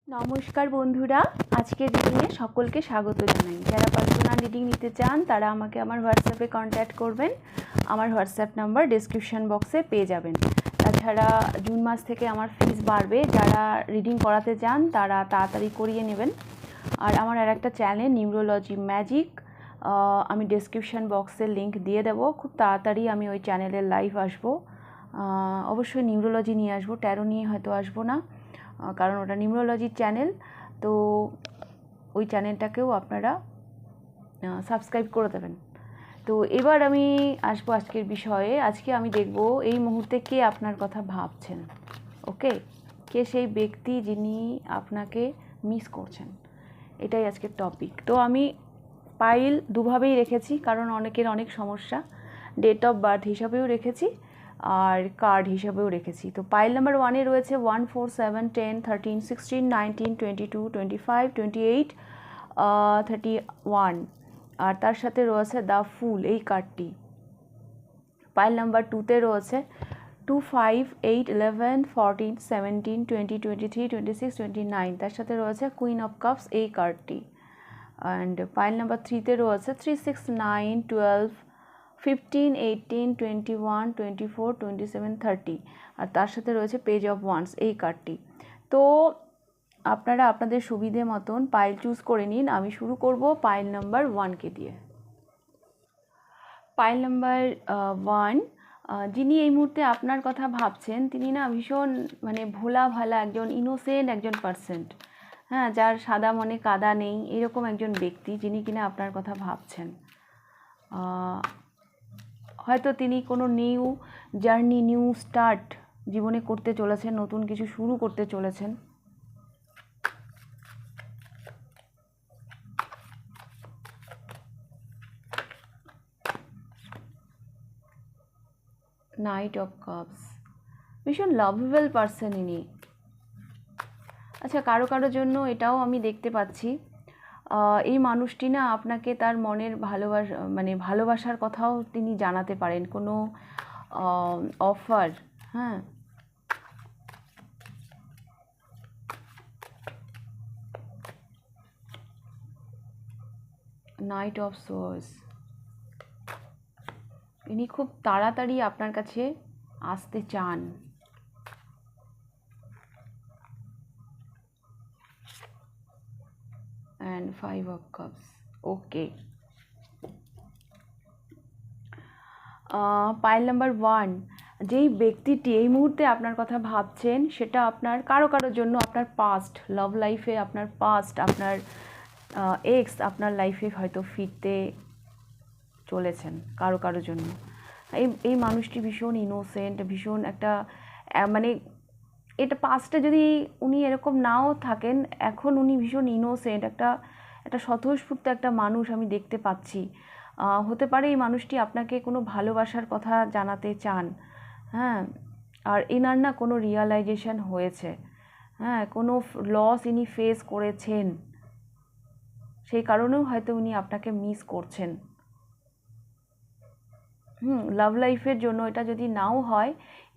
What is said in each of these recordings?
নমস্কার বন্ধুরা, আজকের রিডিংয়ে সকলকে স্বাগত জানাই। যারা পার্সোনাল রিডিং নিতে চান তারা আমাকে আমার হোয়াটসঅ্যাপে কন্ট্যাক্ট করবেন। আমার হোয়াটসঅ্যাপ নাম্বার ডেসক্রিপশন বক্সে পেয়ে যাবেন। তাছাড়া জুন মাস থেকে আমার ফিস বাড়বে, যারা রিডিং করাতে চান তারা তাড়াতাড়ি করিয়ে নেবেন। আর আমার আর একটা চ্যানেল নিউরোলজি ম্যাজিক, আমি ডেসক্রিপশন বক্সের লিঙ্ক দিয়ে দেবো। খুব তাড়াতাড়ি আমি ওই চ্যানেলের লাইভ আসবো। অবশ্যই নিউরোলজি নিয়ে আসবো, ট্যারো নিয়ে হয়তো আসবো না, কারণ ওটা নিউরোলজির চ্যানেল। তো ওই চ্যানেলটাকেও আপনারা সাবস্ক্রাইব করে দেবেন। তো এবার আমি আসবো আজকের বিষয়ে। আজকে আমি দেখব এই মুহূর্তে কে আপনার কথা ভাবছেন। ওকে, কে সেই ব্যক্তি যিনি আপনাকে মিস করছেন, এটাই আজকের টপিক। তো আমি পাইল দুভাবেই রেখেছি, কারণ অনেকের অনেক সমস্যা। ডেট অফ বার্থ হিসাবেও রেখেছি আর কার্ড হিসাবেও রেখেছি। তো পাইল নাম্বার 1-এ রয়েছে 1, 4, 7, 10, 13, 16, 19, 22, 25, 28, 31, আর তার সাথে রয়েছে দ্য ফুল, এই কার্ডটি। পাইল নাম্বার 2-তে রয়েছে 2, 5, 8, 11, 14, 17, 20, 23, 26, 29, তার সাথে রয়েছে কুইন অফ কাপস, এই কার্ডটি। অ্যান্ড পাইল নাম্বার 3-তে রয়েছে 3, 6, 9, 12, 15, 18, 21, 24, 27, 30, আর তার সাথে রয়েছে পেজ অফ ওয়ান্স, এই কার্ডটি। তো আপনারা আপনাদের সুবিধে মতন পাইল চুজ করে নিন। আমি শুরু করব পাইল নাম্বার 1-কে দিয়ে। পাইল নাম্বার 1, যিনি এই মুহূর্তে আপনার কথা ভাবছেন, তিনি না ভীষণ ভোলা ভালা একজন ইনোসেন্ট একজন পার্সেন্ট, হ্যাঁ, যার সাদা মনে কাদা নেই, এরকম একজন ব্যক্তি যিনি কিনা আপনার কথা ভাবছেন। হয়তো তিনি কোনো নিউ জার্নি, নিউ স্টার্ট জীবনে করতে চলেছেন, নতুন কিছু শুরু করতে চলেছেন। নাইট অফ কাপস, ভীষণ লাভেবল পার্সন ইনি। আচ্ছা, কারো কারোর জন্য এটাও আমি দেখতে পাচ্ছি, এই মানুষটি না আপনাকে তার মনের ভালোবাসার কথাও তিনি জানাতে পারেন, কোনো অফার, হ্যাঁ। নাইট অফ সোর্স, ইনি খুব তাড়াতাড়ি আপনার কাছে আসতে চান। And 5 of cups, okay. Pile number 1, যেই ব্যক্তিটি এই মুহূর্তে আপনার কথা ভাবছেন, সেটা আপনার কারো কারোর জন্য আপনার পাস্ট লাভ লাইফে, আপনার পাস্ট, আপনার এক্স আপনার লাইফে হয়তো ফিরতে চলেছেন কারো কারোর জন্য। এই মানুষটি ভীষণ ইনোসেন্ট, ভীষণ একটা এটা পাস্টে যদি উনি এরকম নাও থাকেন, এখন উনি ভীষণ ইনোসেন্ট, একটা স্বতঃস্ফূর্ত একটা মানুষ আমি দেখতে পাচ্ছি। হতে পারে এই মানুষটি আপনাকে কোনো ভালোবাসার কথা জানাতে চান, হ্যাঁ। আর এনার না কোনো রিয়ালাইজেশন হয়েছে, হ্যাঁ, কোনো লস ইনি ফেস করেছেন, সেই কারণেও হয়তো উনি আপনাকে মিস করছেন। লাভ লাইফের জন্য এটা যদি নাও হয়,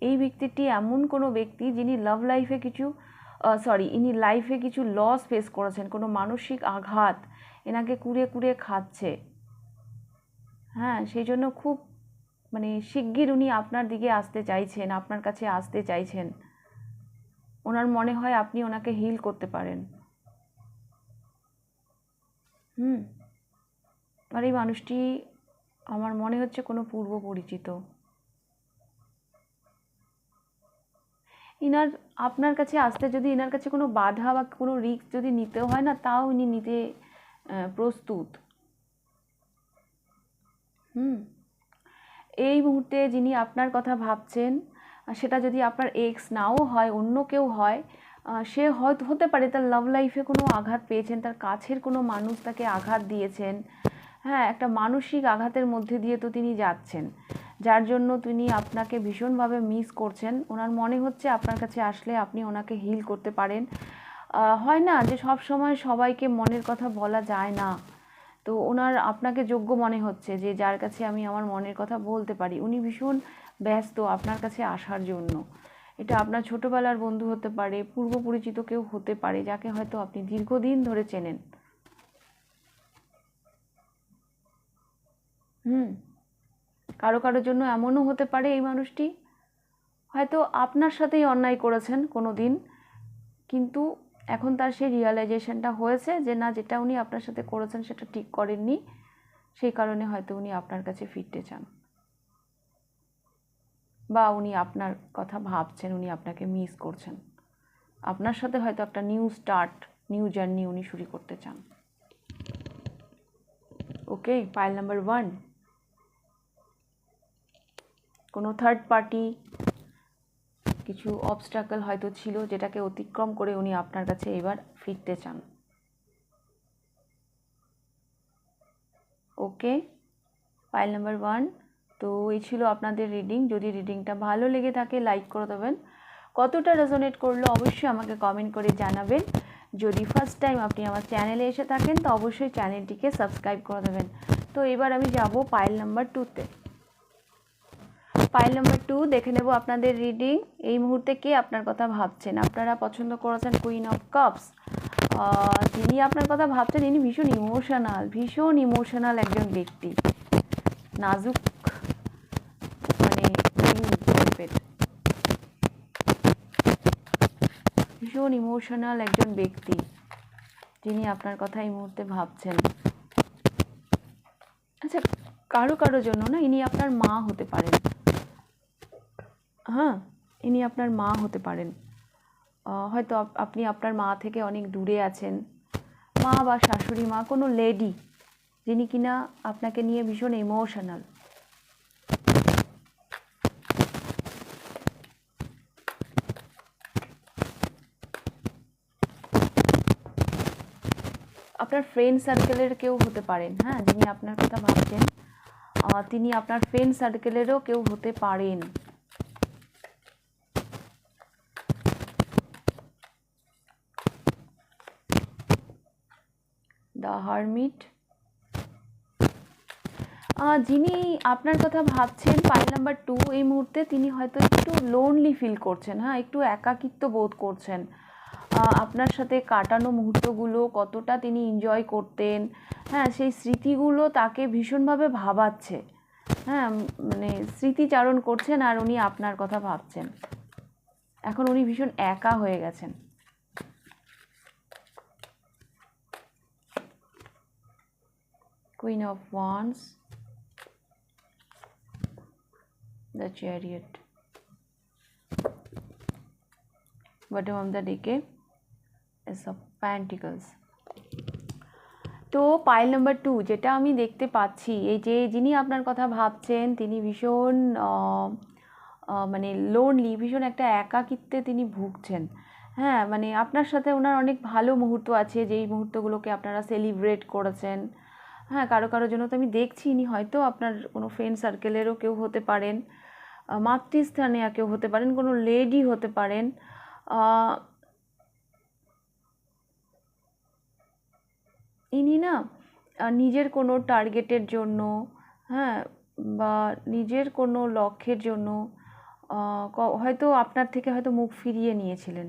এই ব্যক্তিটি এমন কোনো ব্যক্তি যিনি লাভ লাইফে ইনি লাইফে কিছু লস ফেস করেছেন, কোনো মানসিক আঘাত এনাকে কুড়ে কুড়ে খাচ্ছে, হ্যাঁ। সেই জন্য খুব শিগগির উনি আপনার দিকে আসতে চাইছেন, আপনার কাছে আসতে চাইছেন। ওনার মনে হয় আপনি ওনাকে হিল করতে পারেন। আর এই মানুষটি আমার মনে হচ্ছে কোনো পূর্ব পরিচিত। ইনার আপনার কাছে আসতে যদি ইনার কাছে কোনো বাধা বা কোনো রিস্ক যদি নিতে হয় না, তাও ইনি নিতে প্রস্তুত। এই মুহূর্তে যিনি আপনার কথা ভাবছেন, সেটা যদি আপনার এক্স নাও হয়, অন্য কেউ হয়, সে হয়তো হতে পারে তার লাভ লাইফে কোনো আঘাত পেয়েছেন, তার কাছের কোনো মানুষ তাকে আঘাত দিয়েছেন, হ্যাঁ, একটা মানসিক আঘাতের মধ্যে দিয়ে তো তিনি যাচ্ছেন, যার জন্য তিনি আপনাকে ভীষণভাবে মিস করছেন। ওনার মনে হচ্ছে আপনার কাছে আসলে আপনি ওনাকে হিল করতে পারেন। হয় না যে সব সময় সবাইকে মনের কথা বলা যায় না, তো ওনার আপনাকে যোগ্য মনে হচ্ছে যে যার কাছে আমি আমার মনের কথা বলতে পারি। উনি ভীষণ ব্যস্ত আপনার কাছে আসার জন্য। এটা আপনার ছোটবেলার বন্ধু হতে পারে, পূর্ব পরিচিত কেউ হতে পারে, যাকে হয়তো আপনি দীর্ঘদিন ধরে চেনেন। কারো কারোর জন্য এমনও হতে পারে এই মানুষটি হয়তো আপনার সাথেই অন্যায় করেছেন কোনো দিন, কিন্তু এখন তার সেই রিয়ালাইজেশনটা হয়েছে যে না, যেটা উনি আপনার সাথে করেছেন সেটা ঠিক করেননি, সেই কারণে হয়তো উনি আপনার কাছে ফিরতে চান, বা উনি আপনার কথা ভাবছেন, উনি আপনাকে মিস করছেন, আপনার সাথে হয়তো একটা নিউ স্টার্ট, নিউ জার্নি উনি শুরু করতে চান। ওকে, পাইল নাম্বার 1, কোনো থার্ড পার্টি, কিছু অবস্ট্রাকল হয়তো ছিল যেটাকে অতিক্রম করে উনি আপনার কাছে এবার ফিরতে চান। ওকে, পাইল নাম্বার 1। তো এই ছিল আপনাদের রিডিং। যদি রিডিংটা ভালো লেগে থাকে লাইক করে দেবেন, কতটা রেজোনেট করলো অবশ্যই আমাকে কমেন্ট করে জানাবেন। যদি ফার্স্ট টাইম আপনি আমার চ্যানেলে এসে থাকেন তো অবশ্যই চ্যানেলটিকে সাবস্ক্রাইব করে দেবেন। তো এবার আমি যাব পাইল নাম্বার 2তে। পাইল নাম্বার 2 দেখে নেব আপনাদের রিডিং। এই মুহূর্তে কে আপনার কথা ভাবছেন? আপনারা পছন্দ করেছেন কুইন অফ কাপস। যিনি আপনার কথা ভাবছেন ইনি ভীষণ ইমোশনাল একজন ব্যক্তি, নাজুক, মানে ভীষণ ইমোশনাল একজন ব্যক্তি যিনি আপনার কথা এই মুহূর্তে ভাবছেন। আচ্ছা, কারো জন্য না, ইনি আপনার মা হতে পারেন। হ্যাঁ, ইনি আপনার মা হতে পারেন। হয়তো আপনি আপনার মা থেকে অনেক দূরে আছেন, মা বা শাশুড়ি মা, কোনো লেডি যিনি কিনা আপনাকে নিয়ে ভীষণ ইমোশনাল। আপনার ফ্রেন্ড সার্কেলের কেউ হতে পারেন, হ্যাঁ, যিনি আপনার কথা ভাবছেন তিনি আপনার ফ্রেন্ড সার্কেলেরও কেউ হতে পারেন। The hermit. যিনি আপনার কথা ভাবছেন পাইল নাম্বার 2, এই মুহূর্তে তিনি হয়তো একটু লোনলি ফিল করছেন, হ্যাঁ, একটু একাকিত্ব বোধ করছেন। আপনার সাথে কাটানো মুহূর্তগুলো কতটা তিনি এনজয় করতেন, হ্যাঁ, সেই স্মৃতিগুলো তাকে ভীষণভাবে ভাবাচ্ছে, হ্যাঁ, মানে স্মৃতিচারণ করছেন আর উনি আপনার কথা ভাবছেন। এখন উনি ভীষণ একা হয়ে গেছেন। Queen of wands, the chariot, bottom of the ডেকে এস অফ পেন্টিকলস। তো পাইল নাম্বার 2 যেটা আমি দেখতে পাচ্ছি, এই যে যিনি আপনার কথা ভাবছেন তিনি ভীষণ মানে লোনলি, ভীষণ একটা একাকিত্বে তিনি ভুগছেন, হ্যাঁ, মানে আপনার সাথে ওনার অনেক ভালো মুহূর্ত আছে, যেই মুহূর্তগুলোকে আপনারা সেলিব্রেট করেছেন, হ্যাঁ, কারো জন্য তো আমি দেখছি ইনি হয়তো আপনার কোনো ফ্রেন্ড সার্কেলেরও কেউ হতে পারেন, মাতৃস্থানীয় কেউ হতে পারেন, কোনো লেডি হতে পারেন। ইনি না নিজের কোনো টার্গেটের জন্য, হ্যাঁ, বা নিজের কোনো লক্ষ্যের জন্য হয়তো আপনার থেকে হয়তো মুখ ফিরিয়ে নিয়েছিলেন,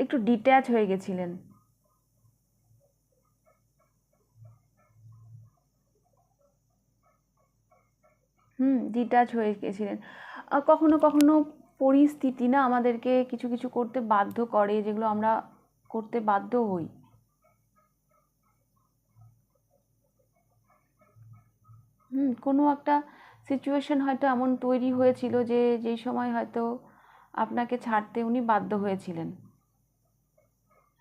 একটু ডিট্যাচ হয়ে গেছিলেন। ডিট্যাচ হয়ে গেছিলেন। কখনো কখনো পরিস্থিতি না আমাদেরকে কিছু কিছু করতে বাধ্য করে, যেগুলো আমরা করতে বাধ্য হই। কোনো একটা সিচুয়েশন হয়তো এমন তৈরি হয়েছিল যে যেই সময় হয়তো আপনাকে ছাড়তে উনি বাধ্য হয়েছিলেন,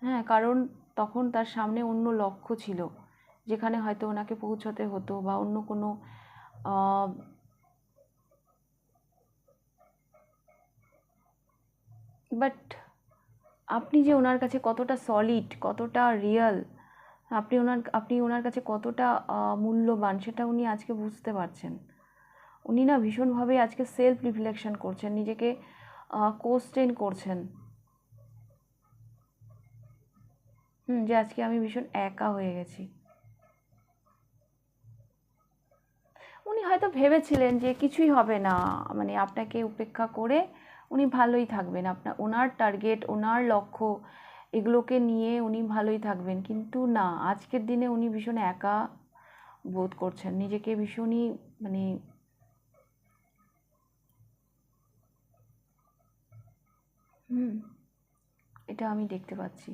হ্যাঁ, কারণ তখন তার সামনে অন্য লক্ষ্য ছিল যেখানে হয়তো ওনাকে পৌঁছতে হতো, বা অন্য কোনো বাট আপনি যে ওনার কাছে কতটা সলিড, কতটা রিয়েল, আপনি ওনার কাছে কতটা মূল্যবান, সেটা উনি আজকে বুঝতে পারছেন। উনি না ভীষণভাবে আজকে সেলফ রিফ্লেকশন করছেন, নিজেকে কোশ্চেন করছেন, যে আজকে আমি ভীষণ একা হয়ে গেছি। উনি হয়তো ভেবেছিলেন যে কিছুই হবে না, মানে আপনাকে উপেক্ষা করে উনি ভালোই থাকবেন, ওনার টার্গেট, ওনার লক্ষ্য এগুলোকে নিয়ে উনি ভালোই থাকবেন। কিন্তু না, আজকের দিনে উনি ভীষণ একা বোধ করছেন, নিজেকে ভীষণই মানে এটা আমি দেখতে পাচ্ছি।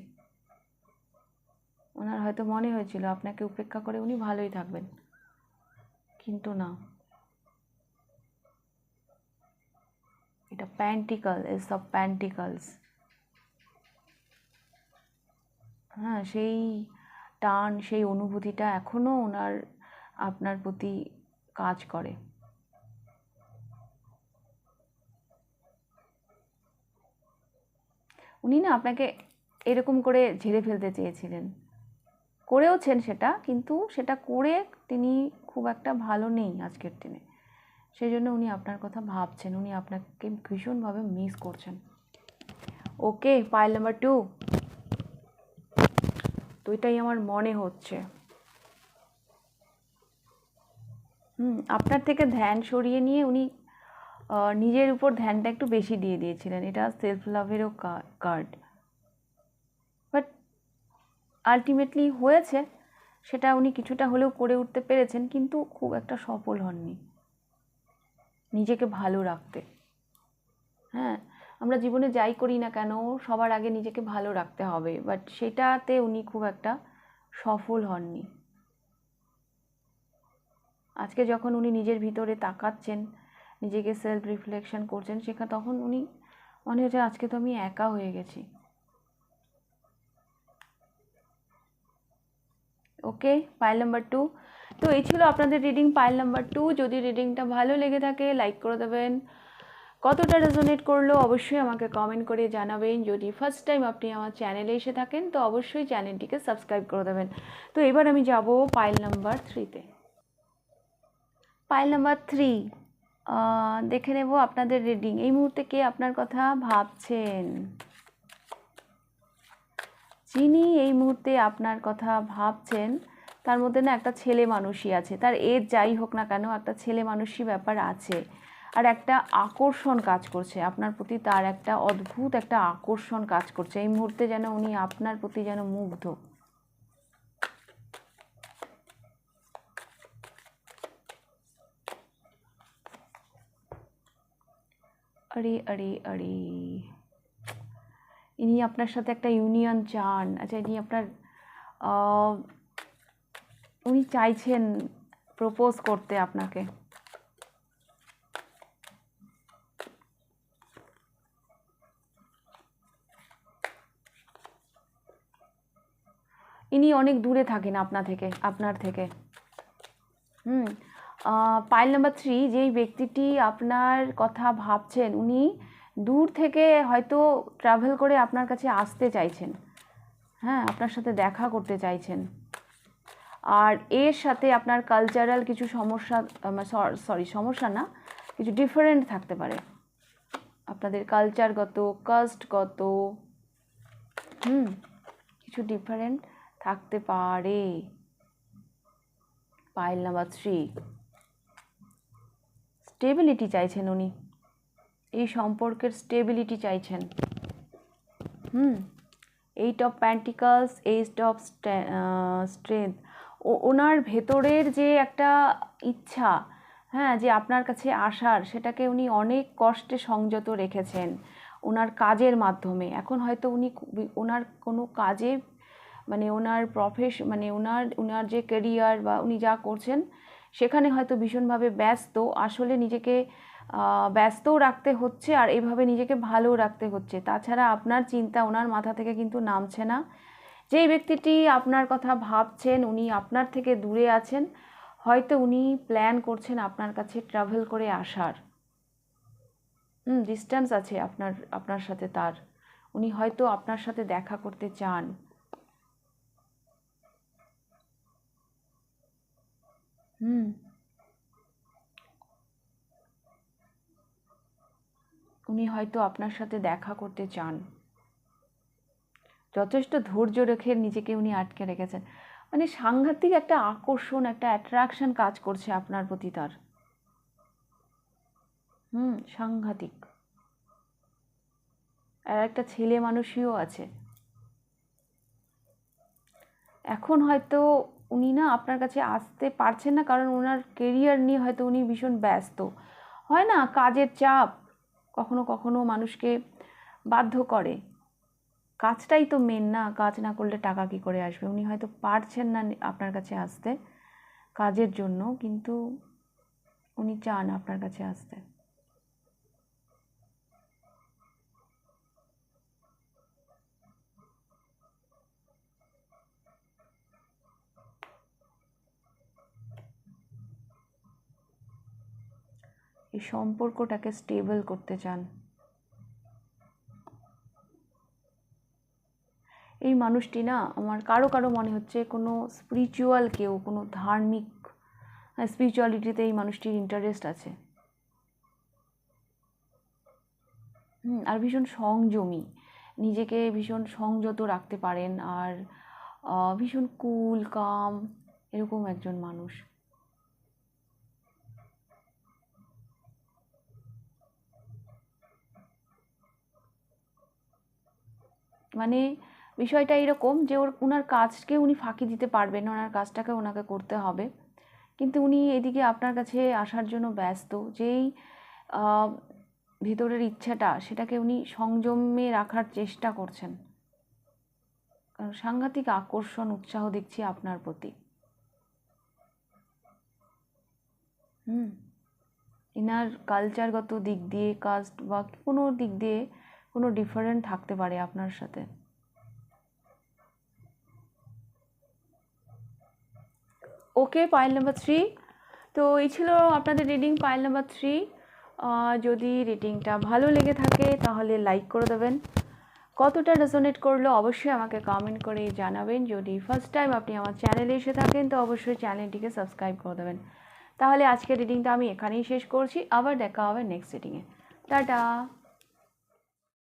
ওনার হয়তো মনে হয়েছিল আপনাকে উপেক্ষা করে উনি ভালোই থাকবেন, কিন্তু না। এটা প্যান্টিকল, এস অফ প্যান্টিকলস। হ্যাঁ, সেই টান, সেই অনুভূতিটা এখনও ওনার আপনার প্রতি কাজ করে। উনি না আপনাকে এরকম করে ঝেড়ে ফেলতে চেয়েছিলেন, করেওছেন সেটা, কিন্তু সেটা করে তিনি খুব একটা ভালো নেই আজকের দিনে। সেই জন্য উনি আপনার কথা ভাবছেন, উনি আপনাকে ভীষণভাবে মিস করছেন। ওকে, পাইল নাম্বার 2। তো এটাই আমার মনে হচ্ছে। আপনার থেকে ধ্যান সরিয়ে নিয়ে উনি নিজের উপর ধ্যানটা একটু বেশি দিয়ে দিয়েছিলেন। এটা সেলফ লাভেরও কার্ড, বাট আলটিমেটলি হয়েছে সেটা, উনি কিছুটা হলেও করে উঠতে পেরেছেন, কিন্তু খুব একটা সফল হননি নিজেকে ভালো রাখতে। হ্যাঁ, আমরা জীবনে যাই করি না কেন সবার আগে নিজেকে ভালো রাখতে হবে, বাট সেটাতে উনি খুব একটা সফল হননি। আজকে যখন উনি নিজের ভিতরে তাকাচ্ছেন, নিজেকে সেলফ রিফ্লেকশন করছেন, তখন উনি মনে হচ্ছে আজকে তো আমি একা হয়ে গেছি। ওকে, পাইল নাম্বার 2। তো এই ছিল আপনাদের রিডিং, পাইল নাম্বার 2। যদি রিডিংটা ভালো লেগে থাকে লাইক করে দেবেন, কতটা রেজোনেট করলো অবশ্যই আমাকে কমেন্ট করে জানাবেন। যদি ফার্স্ট টাইম আপনি আমার চ্যানেলে এসে থাকেন তো অবশ্যই চ্যানেলটিকে সাবস্ক্রাইব করে দেবেন। তো এবার আমি যাব পাইল নাম্বার 3-তে। পাইল নাম্বার 3, দেখে নেব আপনাদের রিডিং। এই মুহূর্তে কে আপনার কথা ভাবছেন? যিনি এই মুহূর্তে আপনার কথা ভাবছেন তার মধ্যে না একটা ছেলে মানুষই আছে, তার এজ যাই হোক না কেন একটা ছেলে মানুষই ব্যাপার আছে, আর একটা আকর্ষণ কাজ করছে আপনার প্রতি, তার একটা অদ্ভুত একটা আকর্ষণ কাজ করছে এই মুহূর্তে, যেন উনি আপনার প্রতি যেন মুগ্ধ। আরে আরে আরে, ইনি আপনার সাথে একটা ইউনিয়ন চান। আচ্ছা, ইনি আপনার উনি চাইছেন প্রপোজ করতে আপনাকে। ইনি অনেক দূরে থাকেন আপনার থেকে। পাইল নাম্বার 3, যেই ব্যক্তিটি আপনার কথা ভাবছেন উনি দূর থেকে হয়তো ট্রাভেল করে আপনার কাছে আসতে চাইছেন, হ্যাঁ, আপনার সাথে দেখা করতে চাইছেন। আর এর সাথে আপনার কালচারাল কিছু সমস্যা, সমস্যা না, কিছু ডিফারেন্ট থাকতে পারে আপনাদের কালচারগত, কাস্টগত, কিছু ডিফারেন্ট থাকতে পারে। পাইল নাম্বার 3, স্টেবিলিটি চাইছেন উনি, এই সম্পর্কের স্টেবিলিটি চাইছেন। 8 অফ প্যান্টিকলস, 8 অফ স্ট্রেংথ। ওনার ভেতরের যে একটা ইচ্ছা, হ্যাঁ, যে আপনার কাছে আসার, সেটাকে উনি অনেক কষ্টে সংযত রেখেছেন ওনার কাজের মাধ্যমে। এখন হয়তো উনি ওনার কোনো কাজে মানে ওনার মানে ওনার যে ক্যারিয়ার বা উনি যা করছেন সেখানে হয়তো ভীষণভাবে ব্যস্ত, আসলে নিজেকে ব্যস্তও রাখতে হচ্ছে আর এইভাবে নিজেকে ভালোও রাখতে হচ্ছে। তাছাড়া আপনার চিন্তা ওনার মাথা থেকে কিন্তু নামছে না। যেই ব্যক্তিটি আপনার কথা ভাবছেন উনি আপনার থেকে দূরে আছেন, হয়তো উনি প্ল্যান করছেন আপনার কাছে ট্রাভেল করে আসার। ডিস্টেন্স আছে আপনার সাথে তার, উনি হয়তো আপনার সাথে দেখা করতে চান। উনি হয়তো আপনার সাথে দেখা করতে চান। যথেষ্ট ধৈর্য রেখে নিজেকে উনি আটকে রেখেছেন, মানে সাংঘাতিক একটা আকর্ষণ, একটা অ্যাট্রাকশন কাজ করছে আপনার প্রতি তার। সাংঘাতিক। আর একটা ছেলে মানুষইও আছে। এখন হয়তো উনি না আপনার কাছে আসতে পারছেন না, কারণ ওনার কেরিয়ার নিয়ে হয়তো উনি ভীষণ ব্যস্ত। হয় না, কাজের চাপ কখনো কখনো মানুষকে বাধ্য করে। কাজটাই তো মেন না, কাজ না করলে টাকা কী করে আসবে। উনি হয়তো পারছেন না আপনার কাছে আসতে কাজের জন্য, কিন্তু উনি চান আপনার কাছে আসতে। এই সম্পর্কটাকে স্টেবল করতে চান। এই মানুষটি না আমার কারো কারো মনে হচ্ছে কোনো স্পিরিচুয়াল কেউ, কোনো ধার্মিক স্পিরিচুয়ালিটিতে এই মানুষটির ইন্টারেস্ট আছে। আর ভীষণ সংযমী, নিজেকে ভীষণ সংযত রাখতে পারেন, আর ভীষণ কুল কাম এরকম একজন মানুষ। মানে বিষয়টা এরকম যে ওনার কাজকে উনি ফাঁকি দিতে পারবেন, ওনার কাজটাকে ওনাকে করতে হবে, কিন্তু উনি এদিকে আপনার কাছে আসার জন্য ব্যস্ত। যেই ভেতরের ইচ্ছাটা, সেটাকে উনি সংযমে রাখার চেষ্টা করছেন, কারণ সাংঘাতিক আকর্ষণ উৎসাহ দেখছি আপনার প্রতি। ইনার কালচারগত দিক দিয়ে, কাস্ট বা কোনো দিক দিয়ে কোনো ডিফারেন্ট থাকতে পারে আপনার সাথে। ওকে, পাইল নাম্বার 3। তো এই ছিল আপনাদের রিডিং পাইল নাম্বার 3। যদি রিডিংটা ভালো লেগে থাকে তাহলে লাইক করে দেবেন। কতটা রেজোনেট করলো অবশ্যই আমাকে কমেন্ট করে জানাবেন। যদি ফার্স্ট টাইম আপনি আমার চ্যানেলে এসে থাকেন তো অবশ্যই চ্যানেলটিকে সাবস্ক্রাইব করে দেবেন। তাহলে আজকের রিডিংটা আমি এখানেই শেষ করছি, আবার দেখা হবে নেক্সট রিডিংয়ে। টাটা।